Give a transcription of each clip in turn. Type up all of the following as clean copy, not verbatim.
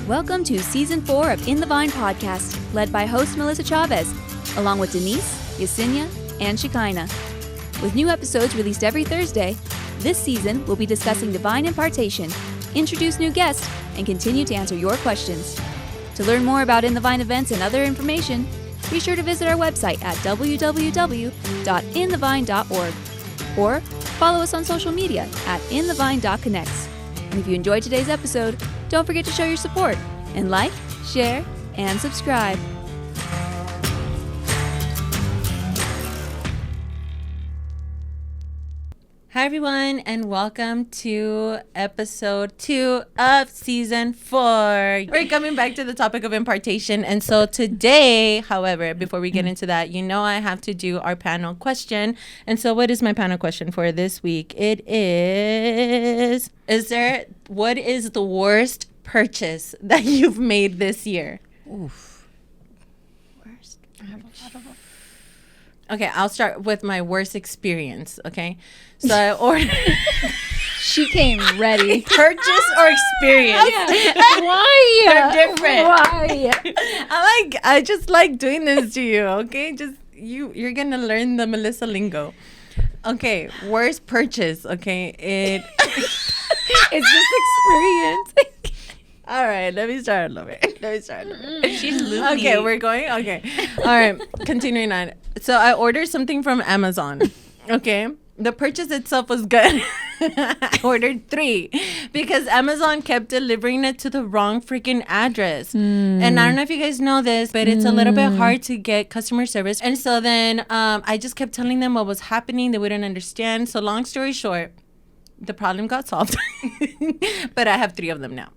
Welcome to Season 4 of In the Vine podcast, led by host Melissa Chavez, along with Denise, Yesenia, and Shekinah. With new episodes released every Thursday, this season we'll be discussing divine impartation, introduce new guests, and continue to answer your questions. To learn more about In the Vine events and other information, be sure to visit our website at www.inthevine.org or follow us on social media at inthevine.connects. And if you enjoyed today's episode, don't forget to show your support and like, share, and subscribe. Hi everyone, and welcome to episode 2 of season 4. We're coming back to the topic of impartation. And so today, however, before we get into that, I have to do our panel question. And so what is my panel question for this week? It is what is the worst purchase that you've made this year? Oof. Worst. I have a lot of them. Okay, I'll start with my worst experience, okay? So I ordered... She came ready. Purchase or experience? Why? They're different. Why? I just like doing this to you, okay? Just you're gonna learn the Melissa lingo. Okay, worst purchase, okay? It's just experience. All right, let me start over. She's loopy. Okay, we're going? Okay. All right, continuing on. So I ordered something from Amazon, okay? The purchase itself was good. I ordered 3 because Amazon kept delivering it to the wrong freaking address. And I don't know if you guys know this, but it's a little bit hard to get customer service. And so then I just kept telling them what was happening. They wouldn't understand. So long story short, the problem got solved. But I have 3 of them now.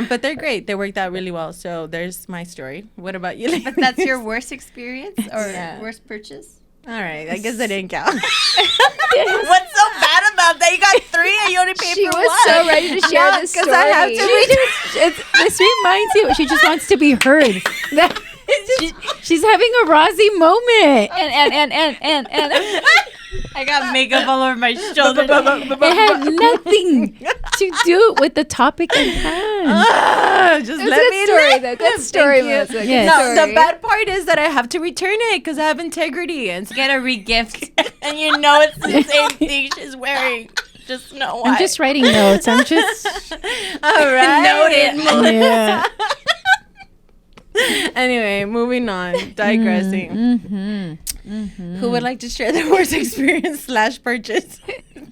But they're great. They worked out really well. So there's my story. What about you? But that's your worst experience or worst purchase? All right. I guess I didn't count. What's so bad about that? You got 3 and you only paid She for was 1. so ready to share this story. Because I have to This reminds you, she just wants to be heard. She's having a Rosie moment. And I got makeup all over my shoulders. It had nothing to do with the topic at hand. Just It's let a me good story, live. though. Good story, Melissa. Good Yes. No, story. the bad part is that I have to return it because I have integrity. And Get a regift. And you know it's the same thing she's wearing. Just know why. I'm just writing notes. I'm just all right. Noted, Melissa. yeah. Anyway, moving on. Digressing. Who would like to share their worst experience / purchase?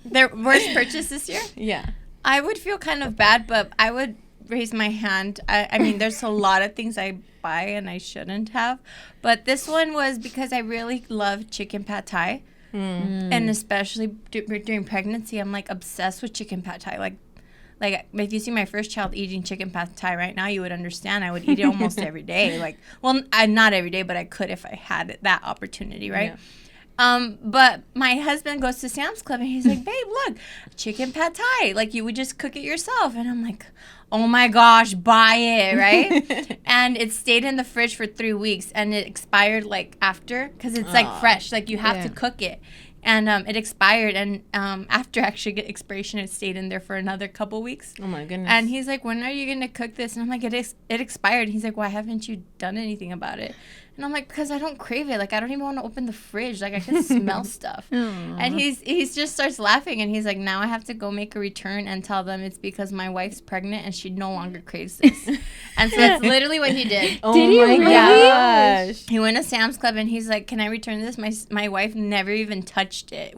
Their worst purchase this year? Yeah. I would feel kind of bad, but I would raise my hand. I mean, there's a lot of things I buy and I shouldn't have. But this one was because I really love chicken pad thai. And especially during pregnancy, I'm like obsessed with chicken pad thai. Like if you see my first child eating chicken pad thai right now, you would understand. I would eat it almost every day. Not every day, but I could if I had that opportunity, right? Yeah. But my husband goes to Sam's Club and he's like, babe, look, chicken pad thai. Like you would just cook it yourself. And I'm like, oh my gosh, buy it, right? And it stayed in the fridge for 3 weeks and it expired like after because it's like fresh. Like you have to cook it. And it expired, and after actually expiration, it stayed in there for another couple weeks. Oh, my goodness. And he's like, when are you going to cook this? And I'm like, it expired. He's like, why haven't you done anything about it? And I'm like, because I don't crave it. Like, I don't even want to open the fridge. Like, I can smell stuff. And he's just starts laughing, and he's like, now I have to go make a return and tell them it's because my wife's pregnant, and she no longer craves this. And so that's literally what he did. Oh, Did he my really? gosh. He went to Sam's Club and he's like, can I return this? My wife never even touched it.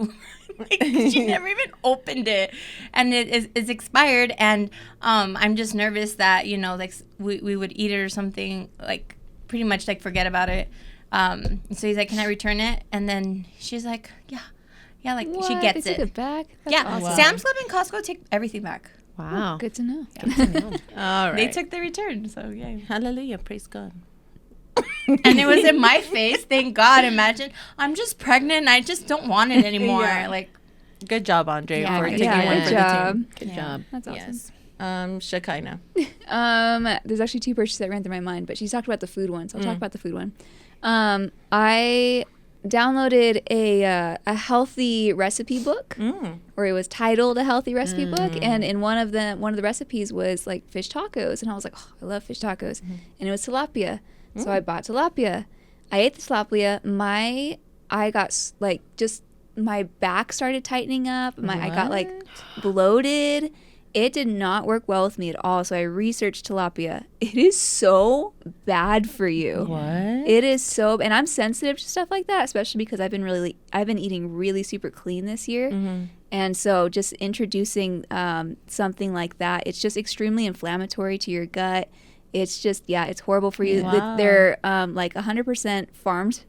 She never even opened it. And it's expired. And I'm just nervous that, like we would eat it or something, like pretty much like forget about it. So he's like, can I return it? And then she's like, yeah, like What? she gets They took it back? That's yeah. awesome. Sam's Club and Costco take everything back. Wow. Good to know. All right. They took the return. So yeah. Hallelujah. Praise God. And it was in my face. Thank God. Imagine I'm just pregnant and I just don't want it anymore. Yeah. Like, Good job, Andre, Yeah, for good taking job. one Good for job. the team. Good job. That's awesome. Yes. Shekinah. There's actually 2 purchases that ran through my mind, but she talked about the food one, so I'll talk about the food one. I downloaded a healthy recipe book, or it was titled a healthy recipe book, and in one of the recipes was like fish tacos, and I was like, oh, I love fish tacos, and it was tilapia, so I bought tilapia. I ate the tilapia. I got like just my back started tightening up. I got like bloated. It did not work well with me at all. So I researched tilapia. It is so bad for you. What? It is so, and I'm sensitive to stuff like that, especially because I've been eating really super clean this year. And so just introducing something like that, it's just extremely inflammatory to your gut. It's just, it's horrible for you. Wow. They're like 100% farmed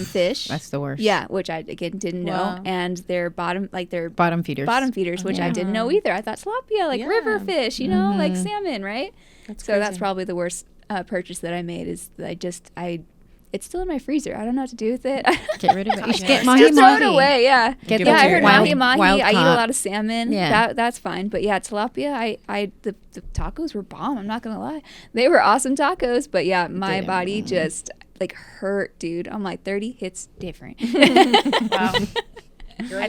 fish. That's the worst. Yeah, which I again didn't know, and they're bottom feeders, which I didn't know either. I thought tilapia, like river fish, like salmon, right? That's probably the worst purchase that I made. Is that it's still in my freezer. I don't know what to do with it. Get rid of it. You should get mahi Just throw it mahi. away. Yeah, I heard mahi mahi. wild I eat a caught. lot of salmon. Yeah. That's fine. But yeah, tilapia. The tacos were bomb. I'm not gonna lie, they were awesome tacos. But yeah, my body just like hurt, dude. I'm like 30 hits different. Wow. I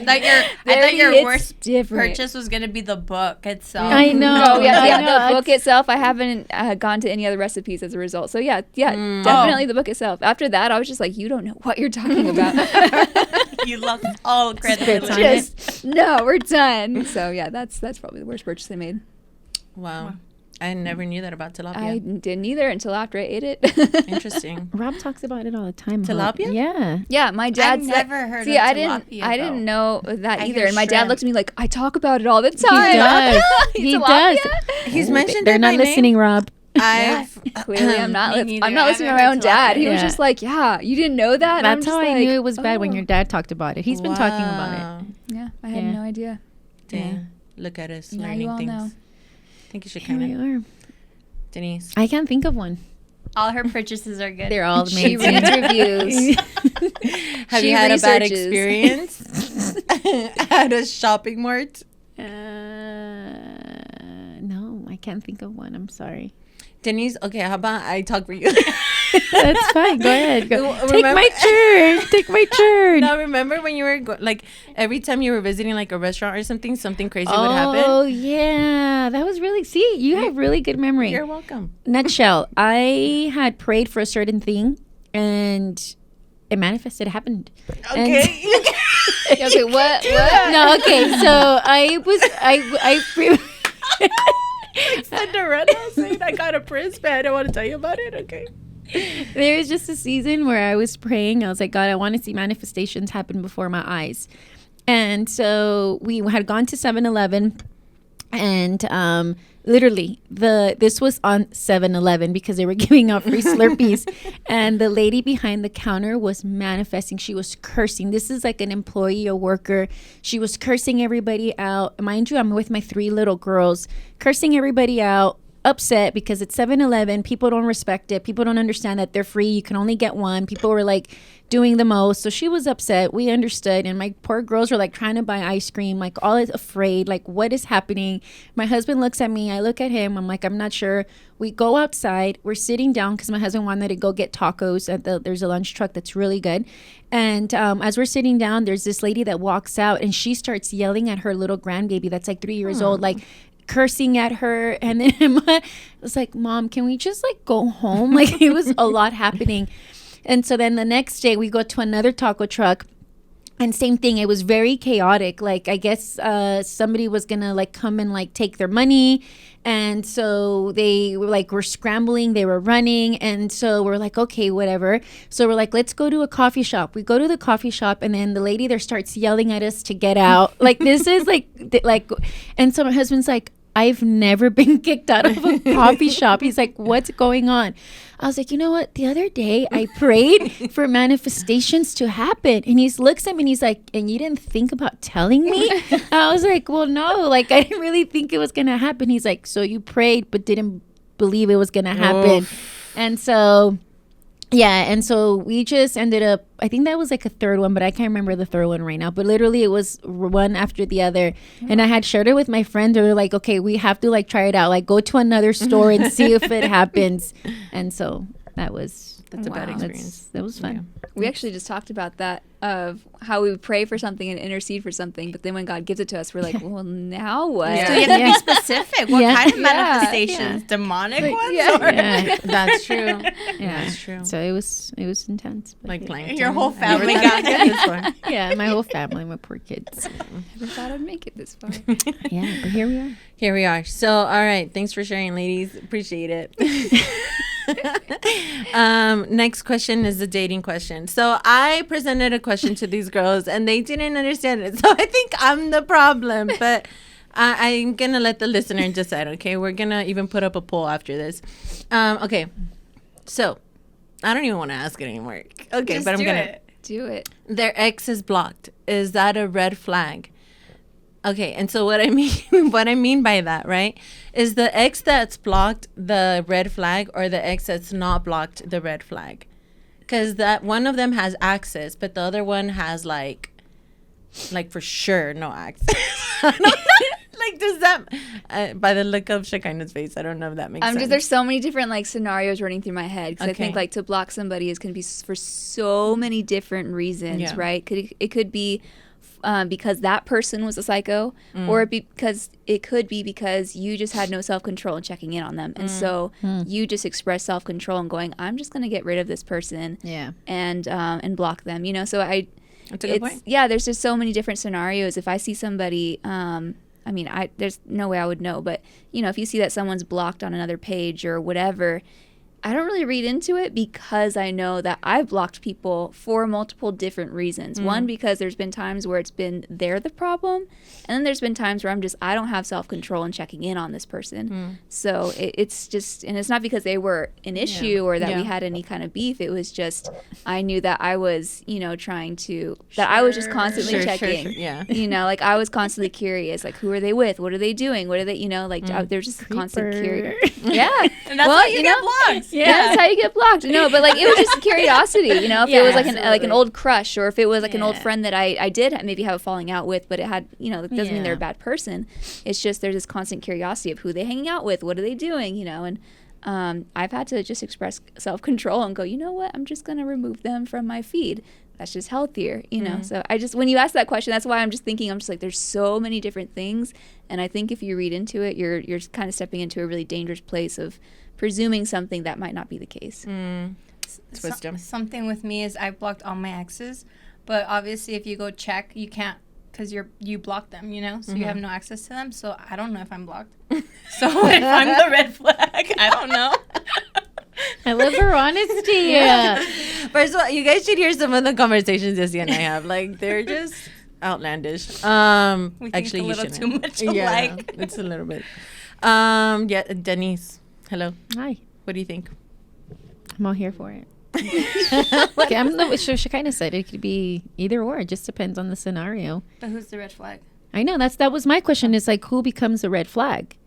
thought your worst different. purchase was gonna be the book itself. I know. Oh yeah, I know. the book itself. I haven't gone to any other recipes as a result. So definitely the book itself. After that, I was just like, you don't know what you're talking about. You lost all credibility. We're done. So yeah, that's probably the worst purchase I made. Wow. I never knew that about tilapia. I didn't either until after I ate it. Interesting. Rob talks about it all the time. Tilapia? Yeah. Yeah, my dad. I've never heard of tilapia. I didn't know that I either. hear And my dad shrimp. looked at me like, I talk about it all the time. He does. He Tilapia? does. He's mentioned They're it not by listening, Rob. Clearly, I'm not. Me neither. I'm not I listening to haven't my own heard dad. He was Yeah. just like, "Yeah, you didn't know that." And I'm That's just how I like, knew it was bad when "Oh." your dad talked about it. He's been talking about it. Yeah, I had no idea. Dang. Look at us Now learning you all things. know. Thank you, Here we Shekinah. are. Denise. I can't think of one. All her purchases are good. They're all She amazing. reads reviews. Have She you had a bad researches. experience at a shopping mart? No, I can't think of one. I'm sorry. Denise, okay, how about I talk for you? That's fine. Go ahead. Go. Take Remember- my turn. Take my turn. Now, remember when you were like every time you were visiting like a restaurant or something crazy would happen? Oh yeah, that was really. See, you have really good memory. You're welcome. Nutshell, I had prayed for a certain thing, and it manifested. It happened. Okay. Okay, what? No, okay. So Cinderella saying I got a prince, but I don't want to tell you about it. Okay. there was just a season where I was praying. I was like, God, I want to see manifestations happen before my eyes. And so we had gone to 7-Eleven, and literally this was on 7-Eleven because they were giving out free Slurpees, and the lady behind the counter was manifesting. She was cursing. This is like an employee, a worker. She was cursing everybody out. Mind you, I'm with my 3 little girls, cursing everybody out, upset because it's 7-Eleven. People don't respect it. People don't understand that they're free. You can only get one. People were like doing the most. So she was upset. We understood. And my poor girls were like trying to buy ice cream, like all afraid, like what is happening? My husband looks at me. I look at him. I'm like, I'm not sure. We go outside. We're sitting down because my husband wanted to go get tacos at there's a lunch truck that's really good. And as we're sitting down, there's this lady that walks out and she starts yelling at her little grandbaby that's like 3 years old, like cursing at her. And then Emma was like, Mom, can we just like go home? Like it was a lot happening. And so then the next day we go to another taco truck, and same thing. It was very chaotic. Like I guess somebody was gonna like come and like take their money, and so they were scrambling. They were running, and so we're like, okay, whatever. So we're like, let's go to a coffee shop. We go to the coffee shop, and then the lady there starts yelling at us to get out. Like this is like, and so my husband's like, I've never been kicked out of a coffee shop. He's like, what's going on? I was like, you know what? The other day I prayed for manifestations to happen. And he looks at me and he's like, and you didn't think about telling me? I was like, well, no, like I didn't really think it was going to happen. He's like, so you prayed but didn't believe it was going to happen. And so... yeah, and so we just ended up, I think that was like a third one, but I can't remember the third one right now. But literally it was one after the other. And I had shared it with my friend. They were like, okay, we have to like try it out. Like go to another store and see if it happens. And so That's a bad experience. That was fun. We actually just talked about that, of how we would pray for something and intercede for something, but then when God gives it to us, we're like, well, now what? So you have to be specific. What kind of Yeah. manifestations? Demonic ones? yeah. Or Yeah. That's true. Yeah. That's true. So it was intense. But Like plankton. Your whole I never family thought got I'd get this far. yeah, my whole family, my poor kids. Never thought I'd make it this far. Yeah, but here we are. Here we are. So, all right. Thanks for sharing, ladies. Appreciate it. Next question is the dating question. So I presented a question to these girls and they didn't understand it. So I think I'm the problem, but I'm going to let the listener decide. Okay. We're going to even put up a poll after this. Okay. So I don't even want to ask it anymore. Okay. Just but I'm do going to. it. Do it. Their ex is blocked. Is that a red flag? Okay, and so what I mean by that, right, is the ex that's blocked the red flag, or the ex that's not blocked the red flag? Because that one of them has access, but the other one has like for sure no access. Like, does that? By the look of Shekinah's face, I don't know if that makes sense. Just there's so many different like scenarios running through my head, because I think Okay. like to block somebody is can be for so many different reasons, Yeah. right? It could be because that person was a psycho, or it could be because you just had no self-control and checking in on them, and so you just express self-control and going, I'm just going to get rid of this person, Yeah. and block them, so That's a good point. yeah, there's just so many different scenarios. If I see somebody, there's no way I would know, but if you see that someone's blocked on another page or whatever, I don't really read into it, because I know that I've blocked people for multiple different reasons. One, because there's been times where it's been they're the problem, and then there's been times where I don't have self-control and checking in on this person. So it's just, and it's not because they were an issue or that we had any kind of beef. It was just, I knew that I was, trying to, that I was just constantly checking. Yeah. Like I was constantly curious, like, who are they with? What are they doing? What are they, there's just constant curiosity. Yeah. And that's how you get blocked. Yeah, that's how you get blocked. No, but like it was just curiosity, if it was like an old crush, or if it was like an old friend that I did maybe have a falling out with, but it had, it doesn't mean they're a bad person. It's just there's this constant curiosity of who they hanging out with, what are they doing, and I've had to just express self-control and go, you know what, I'm just going to remove them from my feed. That's just healthier, So I just, when you ask that question, that's why I'm just like, there's so many different things. And I think if you read into it, you're kind of stepping into a really dangerous place of presuming something that might not be the case. It's wisdom. Something with me is I've blocked all my exes, but obviously if you go check, you can't, because you blocked them, so you have no access to them. So I don't know if I'm blocked. So if I'm the red flag, I don't know. I love her honesty. Yeah. First of all, you guys should hear some of the conversations Yesi and I have. Like, they're just outlandish. We think Actually, a you little shouldn't. too much Yeah, alike. it's a little bit. Yeah, Denise. Hello. Hi. What do you think? I'm all here for it. Okay, I'm the Shekinah said it could be either or. It just depends on the scenario. But who's the red flag? I know that was my question. Is like, who becomes a red flag?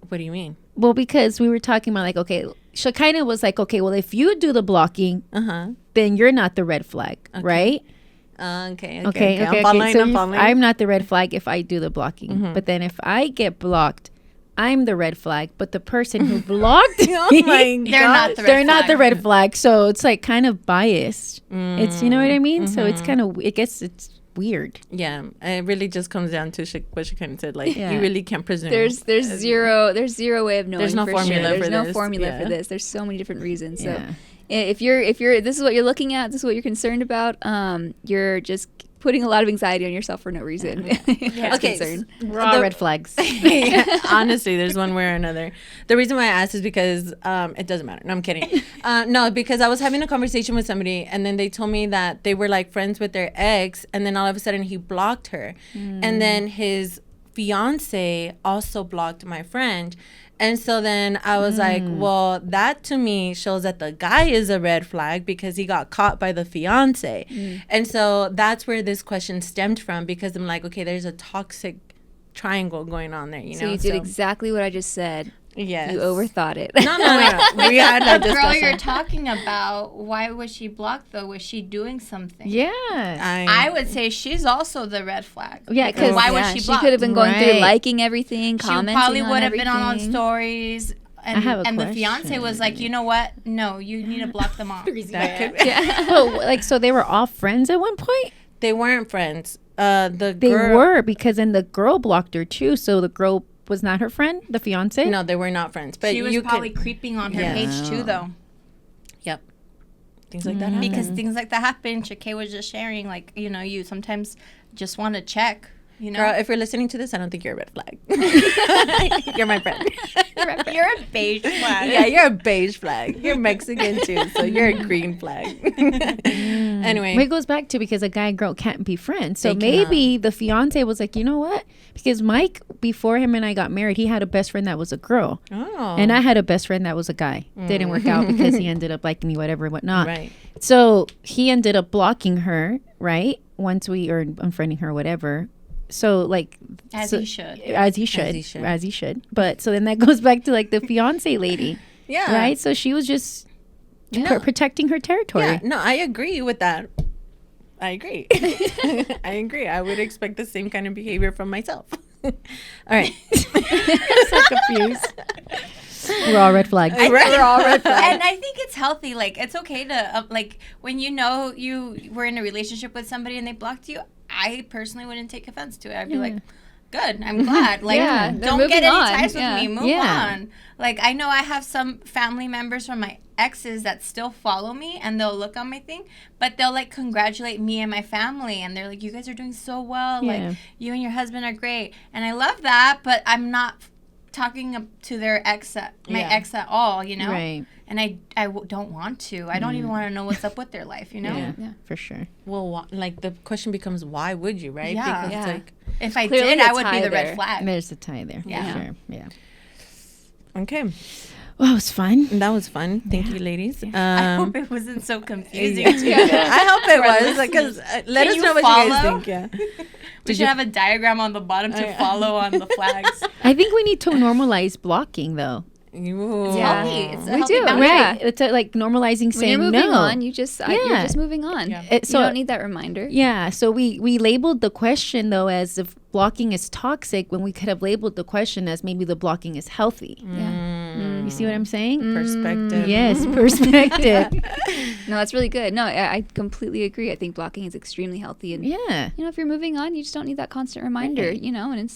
What do you mean? Well, because we were talking about like, okay, Shekinah was like, okay, well, if you do the blocking, then you're not the red flag, right? Okay. I'm following. So I'm not the red flag if I do the blocking. But then if I get blocked, I'm the red flag. But the person who blocked Oh my God. They're not the red not the flag. red flag. So it's like kind of biased. It's, you know what I mean? So it's kind of, it's weird. Yeah, it really just comes down to what Shekinah said. Like, Yeah. you really can't presume. There's zero way of knowing. There's no for formula sure. for There's no this. formula Yeah. for this. There's so many different reasons. So Yeah. if you're this is what you're looking at, this is what you're concerned about, you're just putting a lot of anxiety on yourself for no reason. That's Okay, concern. Raw red flags. Honestly, there's one way or another. The reason why I asked is because it doesn't matter. No, I'm kidding. No, because I was having a conversation with somebody, and then they told me that they were like friends with their ex, and then all of a sudden he blocked her, and then his fiance also blocked my friend. And so then I was like, well, that to me shows that the guy is a red flag because he got caught by the fiance. And so that's where this question stemmed from, because I'm like, okay, there's a toxic triangle going on there, you So know? you did exactly what I just said. Yes. You overthought it. No. We had that The girl discussion. you're talking about, why was she blocked though? Was she doing something? Yeah. I would say she's also the red flag. Yeah, Because why was Yeah, she she blocked? could have been going through Right. liking everything, She commenting probably on would have been on everything. stories, I have a and the fiance was like, you know what? No, you need to block them off. But like, so they were all friends at one point. They weren't friends. They were, because then the girl blocked her too. So the girl was not her friend, the fiance. No, they were not friends. But She was probably creeping on her page too, though. Yep. Things like that happen. Because things like that happen. Shakay was just sharing, like, you know, you sometimes just want to check, you know. Girl, if you're listening to this, I don't think you're a red flag. You're my friend. You're a beige flag. Yeah, you're a beige flag. You're Mexican too, so you're a green flag. Anyway. It goes back to because a guy and girl can't be friends. So They maybe the fiance was like, you know what? Because Mike, before him and I got married, he had a best friend that was a girl. Oh. And I had a best friend that was a guy. Didn't work out because he ended up liking me, whatever, whatnot. Right. So he ended up blocking her, right? Once we or unfriending her, whatever. So like As he should. As he should. But so then that goes back to like the fiance lady. Yeah. Right? So she was just protecting her territory. Yeah, no, I agree with that. I agree. I agree. I would expect the same kind of behavior from myself. All right. I'm so confused. We're all red flags. We're all red flags. And I think it's healthy. Like, it's okay to, like, when you know you were in a relationship with somebody and they blocked you, I personally wouldn't take offense to it. I'd be like, good, I'm glad. Like, Yeah, they're don't get moving any on. ties Yeah. with me. Move Yeah. on. Like, I know I have some family members from my exes that still follow me and they'll look on my thing, but they'll, like, congratulate me and my family. And they're like, you guys are doing so well. Yeah. Like, you and your husband are great. And I love that, but I'm not talking up to their ex, ex at all, you know? Right. And I don't want to. I don't even want to know what's up with their life, you know? Yeah, for sure. Well, like the question becomes, why would you, right? Yeah. Because Yeah. like, If I Clearly did, a I would be tie the there. red flag. There's a tie there. Yeah. For sure. Yeah. okay, Well, it was fun. that was fun. Thank you, ladies. I hope it wasn't so confusing. I hope it was because let Can us you know what you guys follow? think. Yeah. We should have a diagram on the bottom to follow on the flags. I think we need to normalize blocking, though. Ooh. Yeah. Healthy. It's a We healthy do. boundary. Right. It's like normalizing When saying you're moving no. on, you're just moving on. Yeah. It- so- you don't need that reminder. Yeah, so we labeled the question though as if blocking is toxic when we could have labeled the question as maybe the blocking is healthy. Yeah. You see what I'm saying? Perspective. Yes, perspective. No, that's really good. No, I completely agree. I think blocking is extremely healthy. And Yeah. you know, if you're moving on, you just don't need that constant reminder. You know, and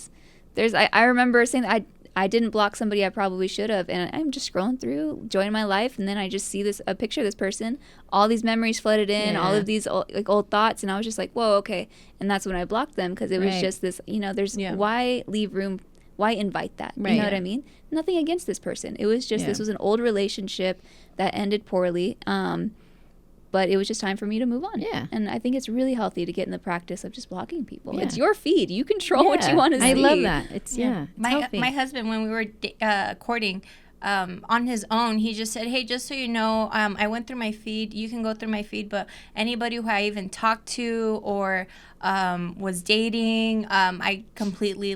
I remember saying that I didn't block somebody I probably should have, and I'm just scrolling through, enjoying my life, and then I just see a picture of this person, all these memories flooded in, all Yeah. of these old thoughts, and I was just like, whoa, okay, and that's when I blocked them because it was Right. just this, you know, why leave room, why invite that, Right. you know what I mean? Nothing against this person, it was just this was an old relationship that ended poorly, but it was just time for me to move on. Yeah. And I think it's really healthy to get in the practice of just blocking people. Yeah. It's your feed. You control what Yeah. you want to see. I love that. It's it's healthy. My husband, when we were courting, on his own, he just said, hey, just so you know, I went through my feed. You can go through my feed, but anybody who I even talked to or was dating, I completely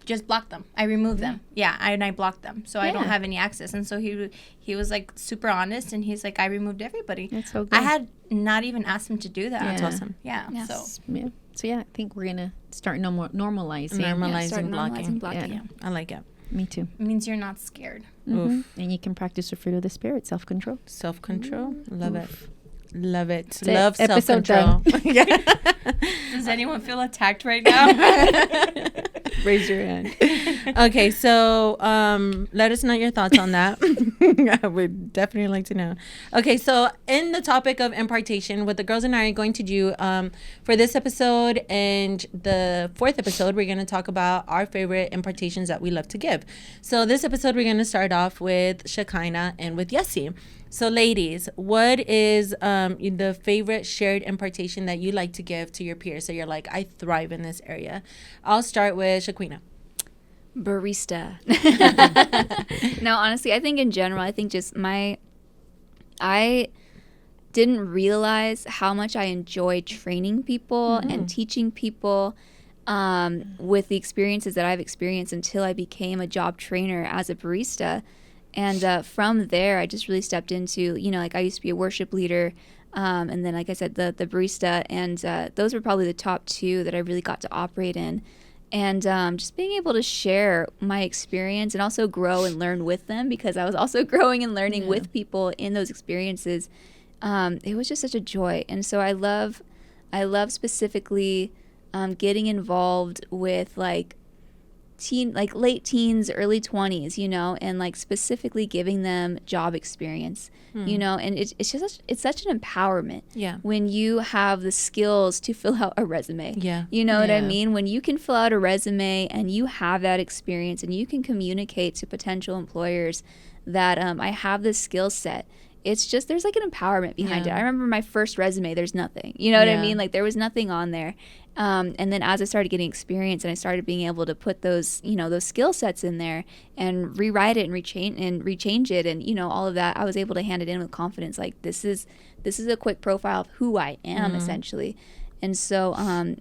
just blocked them. I removed them. Yeah, and I blocked them. So I don't have any access. And so he was like super honest, and he's like, I removed everybody. That's so good. I had not even asked him to do that. That's awesome. Yeah. Yes. So Yeah. So yeah, I think we're gonna start normalizing. Normalizing Start blocking. blocking. Yeah. I like it. Me too. it means you're not scared. Mhm. And you can practice the fruit of the spirit, self-control. Self-control. Love it. Love it. it. Love Episode self-control. Yeah. Does anyone feel attacked right now? Raise your hand. Okay, so let us know your thoughts on that. I would definitely like to know. Okay, so in the topic of impartation, what the girls and I are going to do for this episode and the fourth episode, we're going to talk about our favorite impartations that we love to give. So this episode, we're going to start off with Shekinah and with Yesi. So ladies, what is the favorite shared impartation that you like to give to your peers? So you're like, I thrive in this area. I'll start with Shekinah. Barista. No, honestly, I think in general, I think just I didn't realize how much I enjoy training people and teaching people with the experiences that I've experienced until I became a job trainer as a barista. And from there, I just really stepped into, you know, like I used to be a worship leader. And then, like I said, the barista. And those were probably the top two that I really got to operate in. and just being able to share my experience and also grow and learn with them, because I was also growing and learning with people in those experiences. It was just such a joy. And so I love specifically getting involved with like late teens, early 20s, you know, and like specifically giving them job experience, you know, and it's such an empowerment when you have the skills to fill out a resume. You know what I mean? When you can fill out a resume and you have that experience and you can communicate to potential employers that I have this skill set. It's just, there's like an empowerment behind it. I remember my first resume, there's nothing, you know what I mean? Like there was nothing on there. And then as I started getting experience and I started being able to put those, you know, those skill sets in there and rewrite it and rechange it and, you know, all of that, I was able to hand it in with confidence. Like this is a quick profile of who I am essentially. And so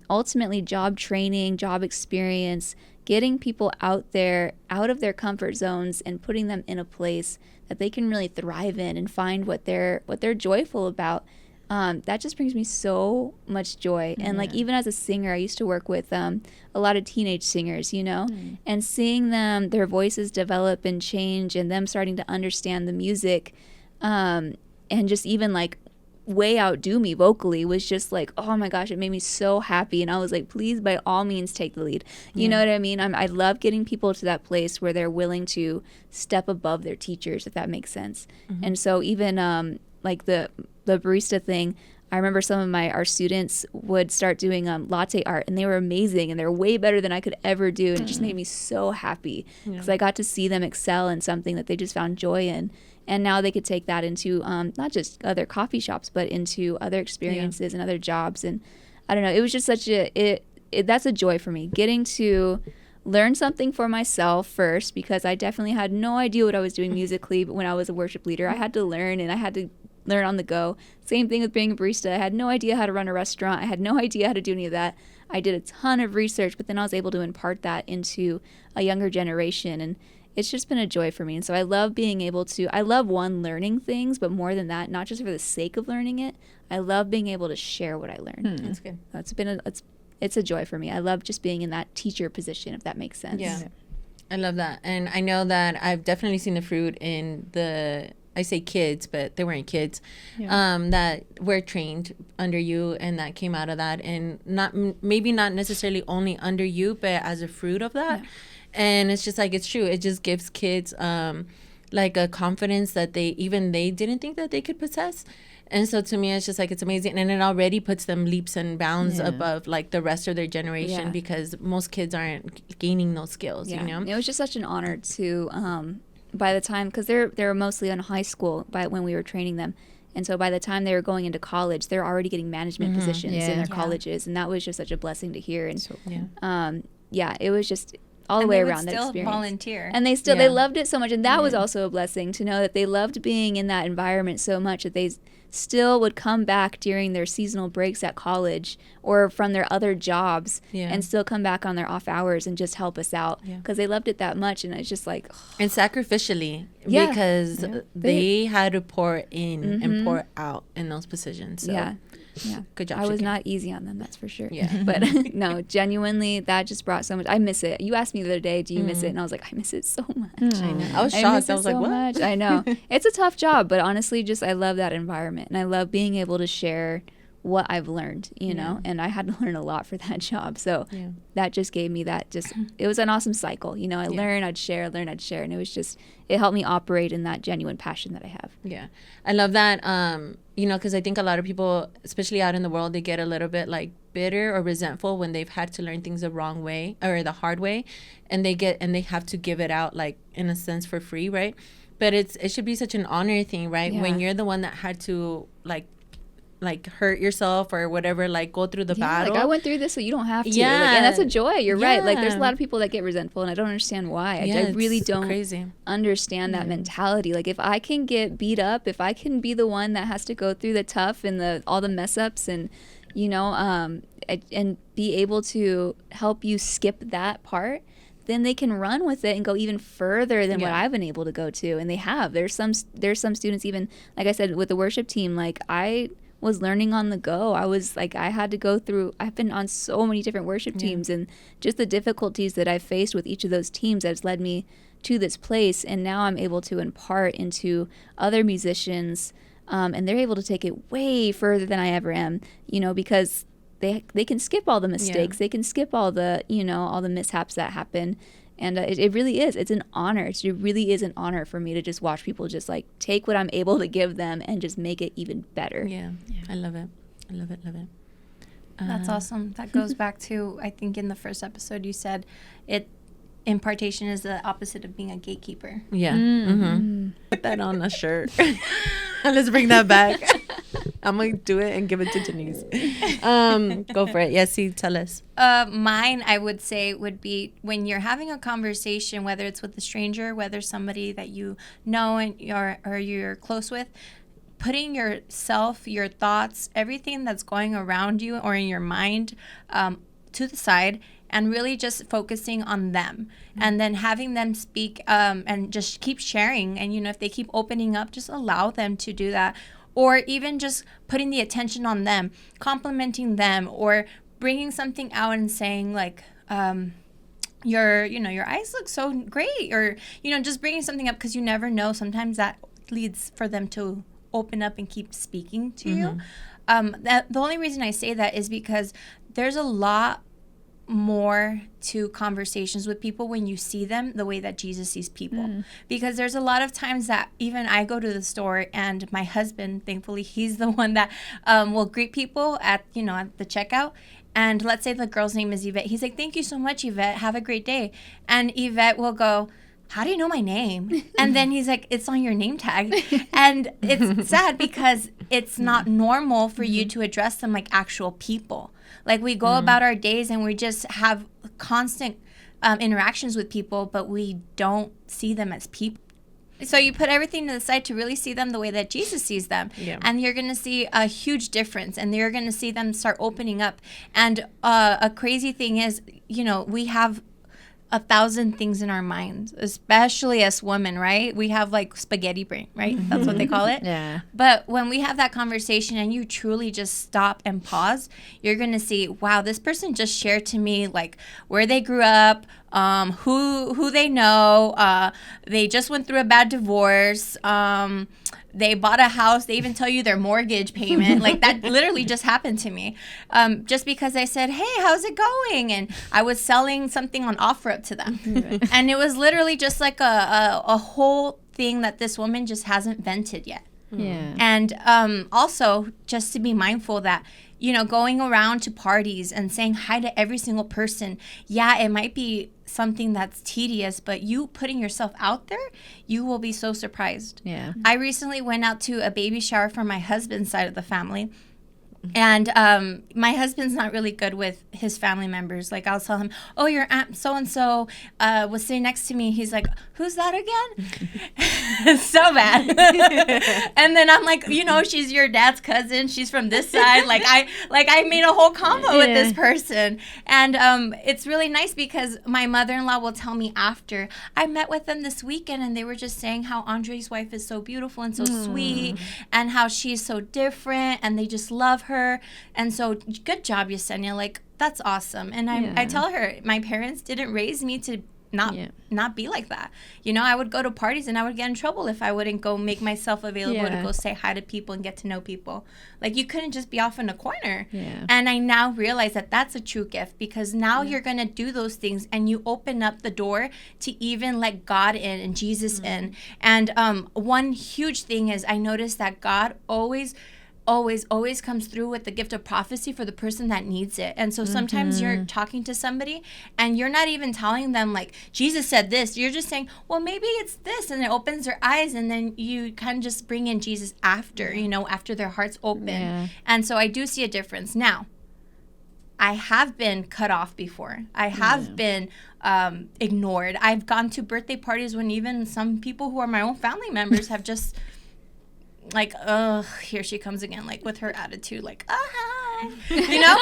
ultimately job training, job experience, getting people out there, out of their comfort zones and putting them in a place that they can really thrive in and find what they're joyful about. That just brings me so much joy. And like even as a singer, I used to work with a lot of teenage singers, you know, and seeing them, their voices develop and change and them starting to understand the music and just even like way outdo me vocally was just like, oh my gosh, it made me so happy. And I was like, please, by all means, take the lead. You know what I mean? I love getting people to that place where they're willing to step above their teachers, if that makes sense. And so even like the barista thing, I remember some of our students would start doing latte art, and they were amazing, and they're way better than I could ever do. And it just made me so happy because I got to see them excel in something that they just found joy in. And now they could take that into not just other coffee shops, but into other experiences and other jobs. And I don't know, it was just such that's a joy for me, getting to learn something for myself first, because I definitely had no idea what I was doing musically. But when I was a worship leader, I had to learn, and I had to learn on the go. Same thing with being a barista. I had no idea how to run a restaurant. I had no idea how to do any of that. I did a ton of research, but then I was able to impart that into a younger generation. And it's just been a joy for me. And so I love being able to, I love learning things, but more than that, not just for the sake of learning it, I love being able to share what I learned. That's good. It's a joy for me. I love just being in that teacher position, if that makes sense. Yeah. I love that. And I know that I've definitely seen the fruit in I say kids, but they weren't kids, that were trained under you and that came out of that, and maybe not necessarily only under you, but as a fruit of that. And it's just like, it's true. It just gives kids like a confidence that they didn't think that they could possess. And so to me, it's just like, it's amazing. And it already puts them leaps and bounds above like the rest of their generation, because most kids aren't gaining those skills, you know? It was just such an honor to, by the time, because they were mostly in high school when we were training them. And so by the time they were going into college, they're already getting management positions in their colleges. And that was just such a blessing to hear. And it was just all the way around that experience. Volunteer. And they loved it so much. And that was also a blessing to know that they loved being in that environment so much that they still would come back during their seasonal breaks at college or from their other jobs and still come back on their off hours and just help us out because they loved it that much. And it's just like, and sacrificially, because they had to pour in and pour out in those positions. So. Good job. I was not easy on them, that's for sure. But no, genuinely, that just brought so much. I miss it. You asked me the other day, do you miss it? And I was like, I miss it so much. I know. I was shocked. I was like, what? Much. I know. It's a tough job, but honestly, just I love that environment. And I love being able to share what I've learned, you know, and I had to learn a lot for that job. So that just gave me that it was an awesome cycle. You know, I learned, I'd share, and it was just, it helped me operate in that genuine passion that I have. Yeah. I love that, you know, because I think a lot of people, especially out in the world, they get a little bit like bitter or resentful when they've had to learn things the wrong way or the hard way, and they have to give it out like in a sense for free, right? But it should be such an honor thing, right? When you're the one that had to like hurt yourself or whatever, like go through the battle. Like I went through this so you don't have to. And that's a joy. You're right. Like there's a lot of people that get resentful and I don't understand why. I really don't understand that mentality. Like if I can get beat up, if I can be the one that has to go through the tough and all the mess ups and, you know, and be able to help you skip that part, then they can run with it and go even further than what I've been able to go to. And they have. There's some students, even like I said, with the worship team, like I was learning on the go. I was like, I had to go through, I've been on so many different worship teams, and just the difficulties that I've faced with each of those teams has led me to this place. And now I'm able to impart into other musicians, and they're able to take it way further than I ever am, you know, because they can skip all the mistakes. They can skip all the, you know, all the mishaps that happen. And it really is. It's an honor. It really is an honor for me to just watch people just like take what I'm able to give them and just make it even better. Yeah. I love it. I love it. Love it. That's awesome. That goes back to, I think in the first episode you said impartation is the opposite of being a gatekeeper. Yeah. Put that on a shirt. Let's bring that back. I'm going to do it and give it to Denise. Go for it. Yesi, tell us. Mine, I would say, would be when you're having a conversation, whether it's with a stranger, whether somebody that you know and you're close with, putting yourself, your thoughts, everything that's going around you or in your mind to the side, and really just focusing on them, and then having them speak and just keep sharing. And, you know, if they keep opening up, just allow them to do that. Or even just putting the attention on them, complimenting them, or bringing something out and saying like, your eyes look so great, or, you know, just bringing something up, because you never know. Sometimes that leads for them to open up and keep speaking to you. The only reason I say that is because there's a lot more to conversations with people when you see them the way that Jesus sees people. Because there's a lot of times that even I go to the store, and my husband, thankfully, he's the one that will greet people at the checkout. And let's say the girl's name is Yvette. He's like, "Thank you so much, Yvette. Have a great day." And Yvette will go, "How do you know my name?" And then he's like, "It's on your name tag." And it's sad because it's not normal for you to address them like actual people. Like, we go about our days and we just have constant interactions with people, but we don't see them as people. So you put everything to the side to really see them the way that Jesus sees them. Yeah. And you're going to see a huge difference, and you're going to see them start opening up. And a crazy thing is, you know, we have 1,000 things in our minds, especially as women, right? We have like spaghetti brain, right? That's what they call it. Yeah. But when we have that conversation and you truly just stop and pause, you're going to see, wow, this person just shared to me like where they grew up, who they know, they just went through a bad divorce, they bought a house, they even tell you their mortgage payment. Like, that literally just happened to me. Just because I said, "Hey, how's it going?" And I was selling something on OfferUp to them. And it was literally just like a whole thing that this woman just hasn't vented yet. Yeah. And also just to be mindful that, you know, going around to parties and saying hi to every single person, yeah, it might be something that's tedious, but you putting yourself out there, you will be so surprised. Yeah. I recently went out to a baby shower for my husband's side of the family. And my husband's not really good with his family members. Like, I'll tell him, "Oh, your aunt so-and-so was sitting next to me." He's like, "Who's that again?" It's so bad. And then I'm like, you know, "She's your dad's cousin. She's from this side." I made a whole combo with this person. And it's really nice because my mother-in-law will tell me after, "I met with them this weekend, and they were just saying how Andre's wife is so beautiful and so sweet, and how she's so different, and they just love her. And so good job, Yesenia. Like, that's awesome." And I tell her, my parents didn't raise me to not be like that. You know, I would go to parties and I would get in trouble if I wouldn't go make myself available to go say hi to people and get to know people. Like, you couldn't just be off in a corner. Yeah. And I now realize that that's a true gift, because now you're going to do those things and you open up the door to even let God in and Jesus in. And one huge thing is, I noticed that God always comes through with the gift of prophecy for the person that needs it. And so sometimes you're talking to somebody and you're not even telling them like, "Jesus said this." You're just saying, "Well, maybe it's this." And it opens their eyes, and then you kind of just bring in Jesus after, you know, after their heart's open. Yeah. And so I do see a difference. Now, I have been cut off before. I have been ignored. I've gone to birthday parties when even some people who are my own family members have just like, "Ugh, here she comes again," like with her attitude, like, hi, you know?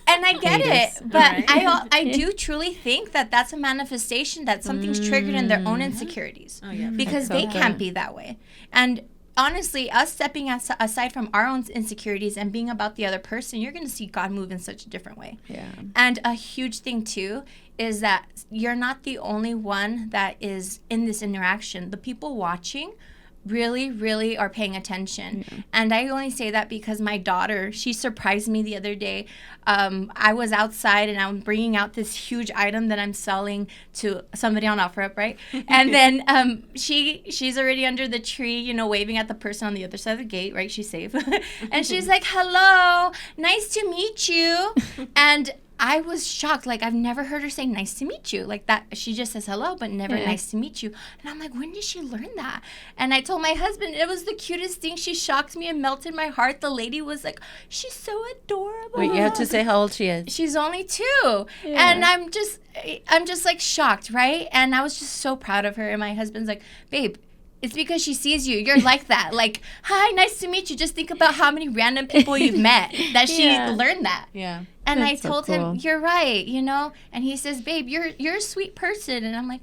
And I get it, but I do truly think that that's a manifestation that something's triggered in their own insecurities, because they can't be that way. And honestly, us stepping aside from our own insecurities and being about the other person, you're going to see God move in such a different way. Yeah. And a huge thing too is that you're not the only one that is in this interaction. The people watching really, really are paying attention. Yeah. And I only say that because my daughter, she surprised me the other day. I was outside and I'm bringing out this huge item that I'm selling to somebody on OfferUp, right? And then she's already under the tree, you know, waving at the person on the other side of the gate, right? She's safe. And she's like, hello, nice to meet you. And I was shocked. Like, I've never heard her say nice to meet you. Like that, she just says hello, but never nice to meet you. And I'm like, when did she learn that? And I told my husband, it was the cutest thing. She shocked me and melted my heart. The lady was like, she's so adorable. Wait, you have to say how old she is. She's only 2. Yeah. And I'm just like shocked, right? And I was just so proud of her. And my husband's like, babe, it's because she sees you. You're like that. Like, hi, nice to meet you. Just think about how many random people you've met that she learned that. Yeah. And That's I told him, you're right, you know? And he says, babe, you're a sweet person. And I'm like,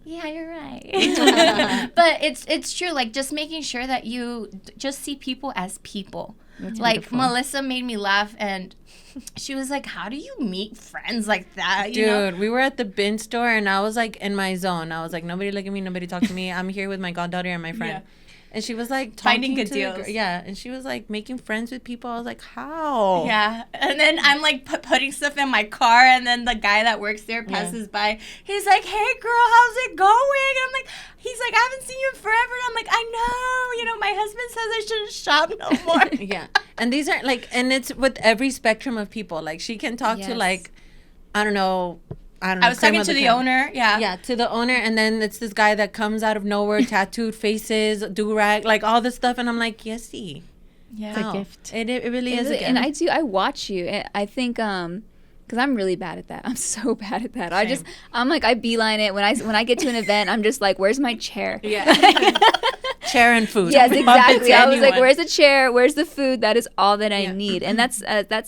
yeah, you're right. But it's true. Like, just making sure that you just see people as people. That's like, beautiful. Melissa made me laugh, and she was like, how do you meet friends like that? You Dude, know? we were at the bin store, and I was, like, in my zone. I was like, nobody look at me, nobody talk to me. I'm here with my goddaughter and my friend. Yeah. And she was, like, Finding talking good to deals. and she was, like, making friends with people. I was like, how? Yeah. And then I'm like putting stuff in my car, and then the guy that works there passes by. He's like, hey, girl, how's it going? And I'm like, he's like, I haven't seen you in forever. And I'm like, I know. You know, my husband says I shouldn't shop no more. Yeah. And these are, like, and it's with every spectrum of people. Like, she can talk to, like, I don't know. I was talking to the owner. Yeah. Yeah, to the owner. And then it's this guy that comes out of nowhere, tattooed faces, do-rag, like all this stuff. And I'm like, Yesi. Yeah. It's a gift. It really is a gift. And I watch you. I think, because I'm really bad at that. I'm so bad at that. Same. I'm like, I beeline it. When I get to an event, I'm just like, where's my chair? Yeah. Chair and food. Yes, exactly. I was like, anyone. where's the chair? Where's the food? That is all that I need. And that's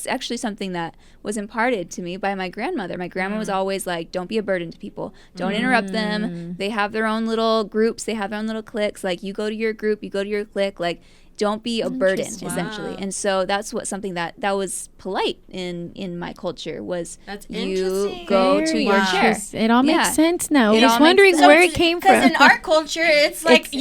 actually something that was imparted to me by my grandmother. My grandma was always like, don't be a burden to people. Don't interrupt them. They have their own little groups. They have their own little cliques. Like, you go to your group, you go to your clique. Like, don't be a burden, essentially. Wow. And so that's something that was polite in my culture was That's you interesting. go to your Wow. chair. It all makes Yeah. sense now. It I all was makes wondering sense. where it came from. Because in our culture, it's like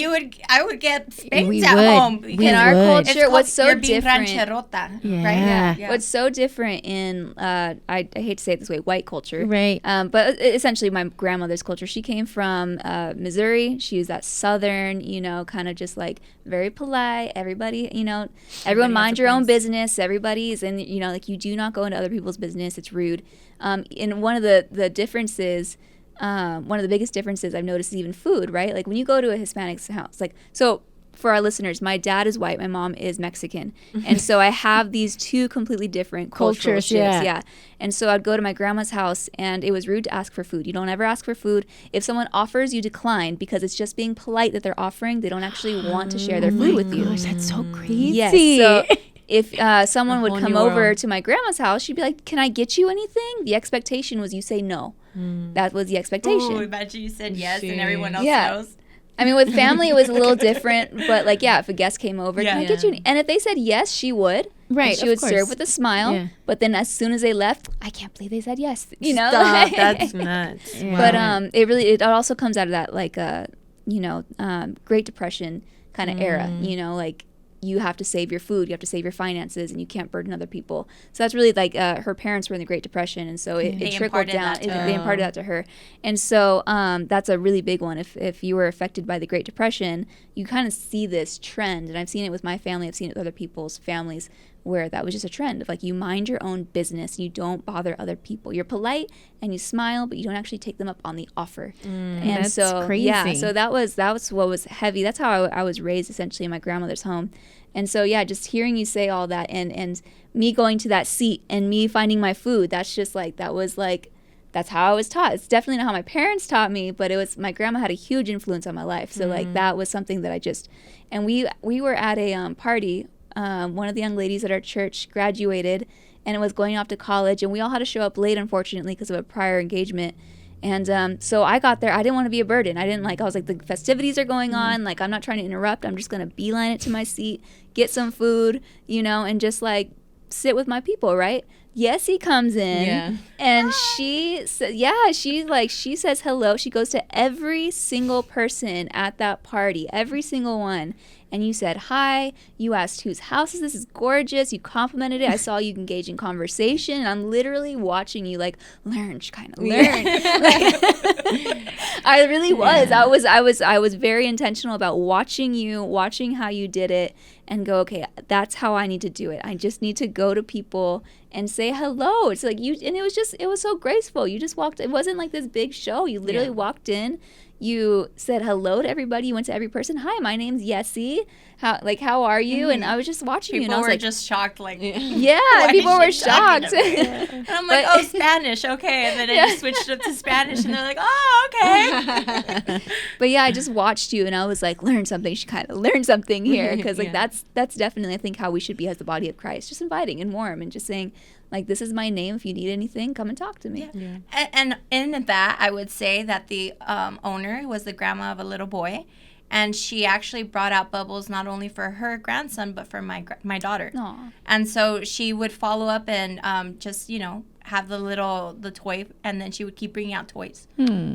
I would get spanked We at would. home. We In our would. culture, It's called, what's so you're being different? rancherota, Yeah. right? Yeah. What's so different in I hate to say it this way, white culture, Right. But essentially my grandmother's culture. She came from Missouri. She was that southern, kind of just like very polite. Everybody, everyone mind your own business. Everybody's, and like you do not go into other people's business. It's rude. And one of the differences. One of the biggest differences I've noticed is even food, right? Like when you go to a Hispanic's house, like so. For our listeners, my dad is white, my mom is Mexican. And so I have these two completely different cultural Cultures, shifts. yeah. And so I'd go to my grandma's house and it was rude to ask for food. You don't ever ask for food. If someone offers, you decline because it's just being polite that they're offering. They don't actually want to share their food with you. Gosh, that's so crazy. Yes. So if someone would whole come new over world. to my grandma's house, she'd be like, can I get you anything? The expectation was you say no. That was the expectation. Ooh, imagine you said yes Shit. and everyone else Yeah. knows. I mean, with family, it was a little different, but like, yeah, if a guest came over, can I Yeah. get you? And if they said yes, she would. Right, And she of would course. serve with a smile. Yeah. But then as soon as they left, I can't believe they said yes. Stop. That's nuts. Yeah. But it also comes out of that like Great Depression kind of era. Like you have to save your food, you have to save your finances, and you can't burden other people. So that's really like her parents were in the Great Depression, and so it They trickled imparted down. that to They imparted that to her, and so that's a really big one. If you were affected by the Great Depression, you kind of see this trend, and I've seen it with my family. I've seen it with other people's families, where that was just a trend of like you mind your own business, you don't bother other people. You're polite and you smile, but you don't actually take them up on the offer. And That's so crazy. yeah, so that was what was heavy. That's how I was raised essentially in my grandmother's home. And so yeah, just hearing you say all that and me going to that seat and me finding my food, that's just like that's how I was taught. It's definitely not how my parents taught me, but it was my grandma had a huge influence on my life. So like that was something that I just and we were at a party. One of the young ladies at our church graduated and was going off to college, and we all had to show up late, unfortunately, because of a prior engagement. And so I got there. I didn't want to be a burden. I was like, the festivities are going on. Like, I'm not trying to interrupt. I'm just going to beeline it to my seat, get some food, and just like sit with my people, right? Yesi comes in and she says hello. She goes to every single person at that party, every single one. And you said hi. You asked whose house is this? Is gorgeous. You complimented it. I saw you engage in conversation. And I'm literally watching you like, learn, Shekinah, learn. I really was. I was very intentional about watching you, watching how you did it, and go, okay, that's how I need to do it. I just need to go to people and say hello. It's like and it was so graceful. You just walked. It wasn't like this big show. You literally walked in. You said hello to everybody. You went to every person. Hi, my name's Yesi. How are you? And I was just watching you. People And I was were like, just shocked. Like, people were shocked. And I'm like, oh, Spanish, okay. And then I just switched up to Spanish, and they're like, oh, okay. But yeah, I just watched you, and I was like, learn something. She kind of learn something here, because like that's definitely, I think, how we should be as the body of Christ. Just inviting and warm and just saying, like, this is my name. If you need anything, come and talk to me. Yeah. And in that, I would say that the owner was the grandma of a little boy. And she actually brought out bubbles not only for her grandson, but for my daughter. Aww. And so she would follow up and just, have the toy. And then she would keep bringing out toys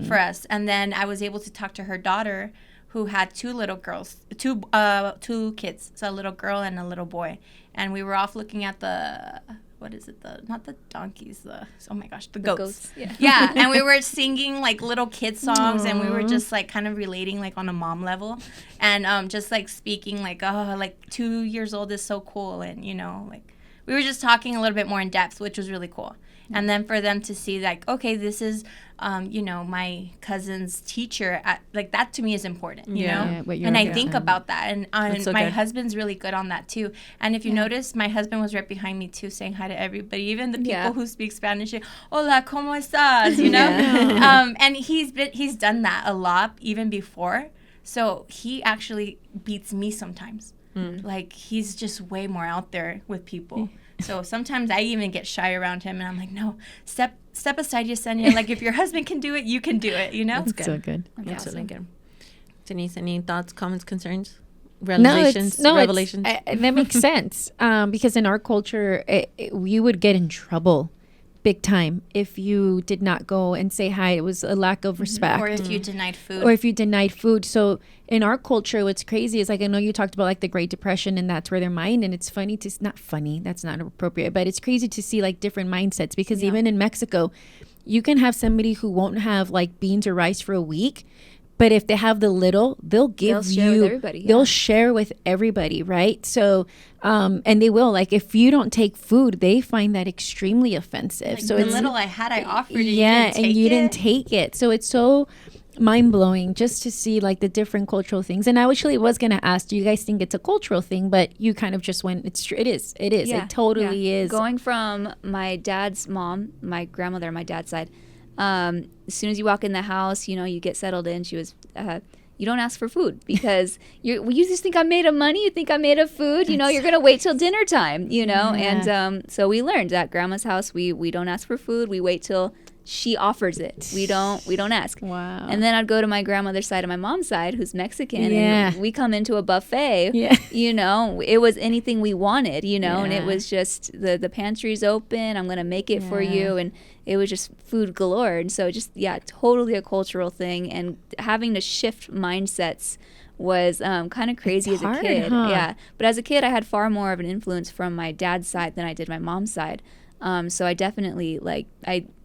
for us. And then I was able to talk to her daughter, who had two kids. So a little girl and a little boy. And we were off looking at not the donkeys, the goats. Yeah, and we were singing like little kid songs. Aww. And we were just like kind of relating like on a mom level, and just like speaking like, oh, like 2 years old is so cool, and like we were just talking a little bit more in depth, which was really cool. And then for them to see like, okay, this is my cousin's teacher, like that to me is important, you know? And I think about that. And my husband's really good on that too. And if you notice, my husband was right behind me too, saying hi to everybody, even the people who speak Spanish. Hola, ¿cómo estás? You know? And he's done that a lot even before. So he actually beats me sometimes. Like, he's just way more out there with people. So sometimes I even get shy around him, and I'm like, no, step aside, Yesenia. Like, if your husband can do it, you can do it, That's good. So good. Absolutely good. Denise, any thoughts, comments, concerns? Revelations? That makes sense. Because in our culture, you would get in trouble big time if you did not go and say hi. It was a lack of respect. Or if you denied food. So in our culture, what's crazy is, like, I know you talked about like the Great Depression, and that's where their mind, and it's funny to, not funny, that's not appropriate, but it's crazy to see like different mindsets, because even in Mexico, you can have somebody who won't have like beans or rice for a week, but if they have the little, they'll share with everybody, right? So, and they will, like, if you don't take food, they find that extremely offensive. Like, so the little I had, I offered you. You didn't take it. So it's so mind-blowing just to see like the different cultural things. And I actually was going to ask, do you guys think it's a cultural thing? But you kind of just went, it is. Yeah. It totally is. Going from my dad's mom, my grandmother on my dad's side, as soon as you walk in the house, you get settled in. She was, you don't ask for food, because you just think I'm made of money. You think I'm made of food. You're going to wait till dinner time, And so we learned at grandma's house, we don't ask for food. We wait till she offers it. We don't ask. Wow. And then I'd go to my grandmother's side and my mom's side, who's Mexican, and we come into a buffet. It was anything we wanted, and it was just the pantry's open. I'm gonna make it for you, and it was just food galore. And so just totally a cultural thing, and having to shift mindsets was kind of crazy as a kid. Yeah, but as a kid, I had far more of an influence from my dad's side than I did my mom's side. So I definitely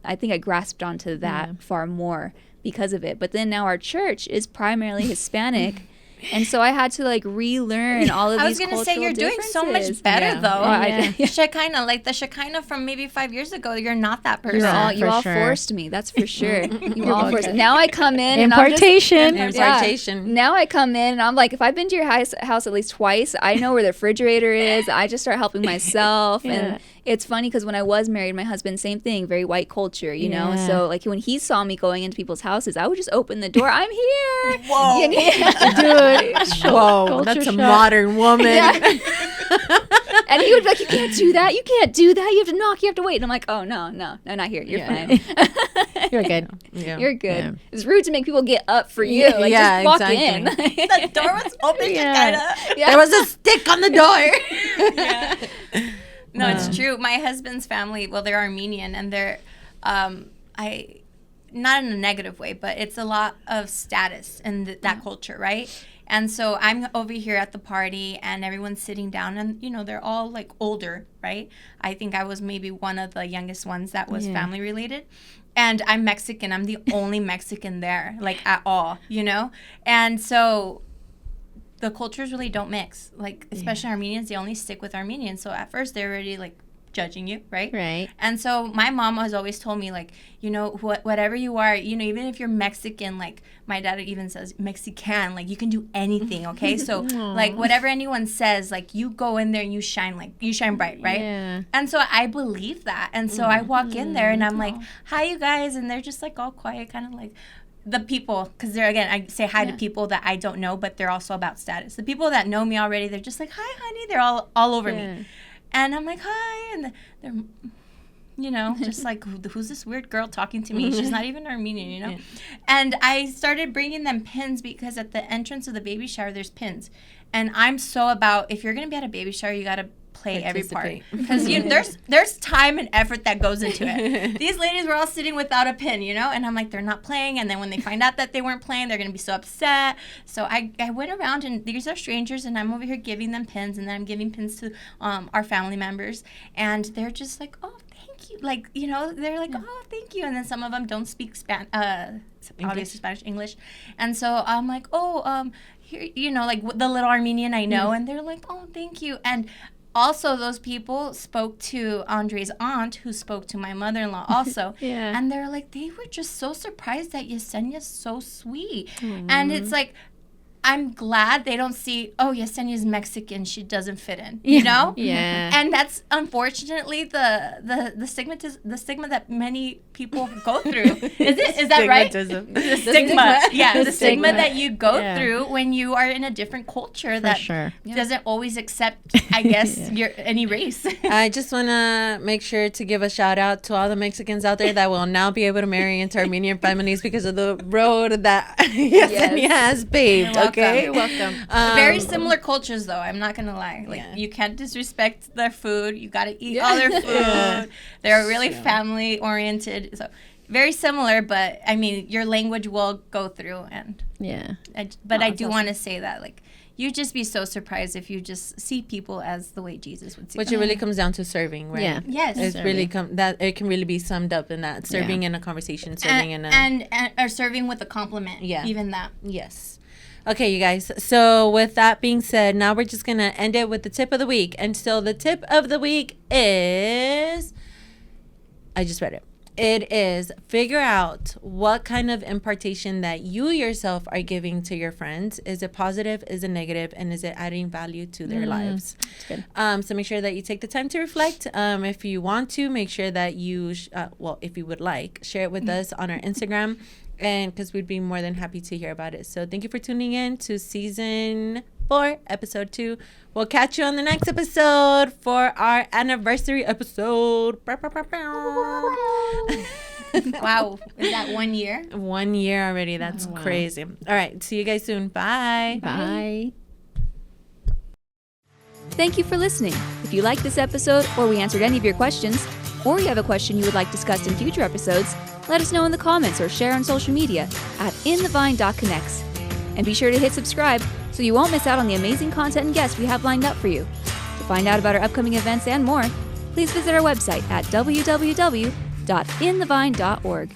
I think I grasped onto that far more because of it. But then now our church is primarily Hispanic. And so I had to relearn all of these cultural differences. I was going to say, you're doing so much better, though. Shekinah, like the Shekinah from maybe 5 years ago, you're not that person. You all forced me, that's for sure. You all forced me. Now I come in Impartation. Impartation. Now I come in and I'm like, if I've been to your house at least twice, I know where the refrigerator is. I just start helping myself. And it's funny because when I was married, my husband, same thing, very white culture, you know? So when he saw me going into people's houses, I would just open the door. I'm here. Whoa. Dude. Whoa, that's a modern woman. And he would be like, you can't do that. You can't do that. You have to knock. You have to wait. And I'm like, oh, no, not here. You're fine. You're good. Yeah. You're good. Yeah. It's rude to make people get up for you. Like, just walk in. The door was open, Shekinah. There was a stick on the door. No, it's true. My husband's family, well, they're Armenian, and they're, not in a negative way, but it's a lot of status in that culture, right? And so I'm over here at the party, and everyone's sitting down, and, they're all, like, older, right? I think I was maybe one of the youngest ones that was family related. And I'm Mexican. I'm the only Mexican there, like, at all, And so the cultures really don't mix. Like, especially Armenians, they only stick with Armenians. So at first, they're already, like, judging you, right? Right. And so my mom has always told me, like, whatever you are, even if you're Mexican, like, my dad even says Mexican, like, you can do anything, okay? So, like, whatever anyone says, like, you go in there and you shine bright, right? Yeah. And so I believe that. And so I walk in there and I'm like, hi, you guys. And they're just, like, all quiet, kind of like, the people, because they're, again, I say hi to people that I don't know, but they're also about status. The people that know me already, they're just like, hi, honey. They're all over me. And I'm like, hi. And they're, just like, who's this weird girl talking to me? She's not even Armenian, Yeah. And I started bringing them pins because at the entrance of the baby shower, there's pins. And I'm so about, if you're going to be at a baby shower, you got to play every part. Because there's time and effort that goes into it. These ladies were all sitting without a pin, and I'm like, they're not playing. And then when they find out that they weren't playing, they're going to be so upset. So I went around, and these are strangers, and I'm over here giving them pins, and then I'm giving pins to our family members. And they're just like, oh, thank you. Like, they're like, oh, thank you. And then some of them don't speak obviously Spanish, English. And so I'm like, oh, here, like the little Armenian I know. And they're like, oh, thank you. And also, those people spoke to Andre's aunt, who spoke to my mother-in-law also. And they're like, they were just so surprised that Yesenia's so sweet. And it's like, I'm glad they don't see, oh, Yesenia's Mexican, she doesn't fit in, Yeah. And that's unfortunately the stigma that many people go through. Is that right? The stigma. Yeah, the stigma that you go through when you are in a different culture that doesn't always accept, I guess, any race. I just want to make sure to give a shout out to all the Mexicans out there that will now be able to marry into Armenian families because of the road that Yesenia has paved. Okay, you're welcome. Very similar cultures, though. I'm not gonna lie. Like you can't disrespect their food. You gotta eat all their food. They're really family oriented. So very similar, but I mean, your language will go through, and I do want to say that, like, you'd just be so surprised if you just see people as the way Jesus would see them. Which it really comes down to serving, right? Yeah. Yes. It's really that it can really be summed up in that serving in a conversation, serving in a and or serving with a compliment. Yeah. Even that. Yes. Okay, you guys. So with that being said, now we're just gonna end it with the tip of the week. And so the tip of the week is, I just read it. It is figure out what kind of impartation that you yourself are giving to your friends. Is it positive? Is it negative? And is it adding value to their lives? That's good. So make sure that you take the time to reflect. If you want to, make sure that you, if you would like, share it with us on our Instagram. And because we'd be more than happy to hear about it. So thank you for tuning in to season 4, episode 2. We'll catch you on the next episode for our anniversary episode. Wow. Is that 1 year? 1 year already. That's crazy. All right. See you guys soon. Bye. Bye. Thank you for listening. If you liked this episode, or we answered any of your questions, or you have a question you would like discussed in future episodes, let us know in the comments or share on social media at inthevine.connects. And be sure to hit subscribe so you won't miss out on the amazing content and guests we have lined up for you. To find out about our upcoming events and more, please visit our website at www.inthevine.org.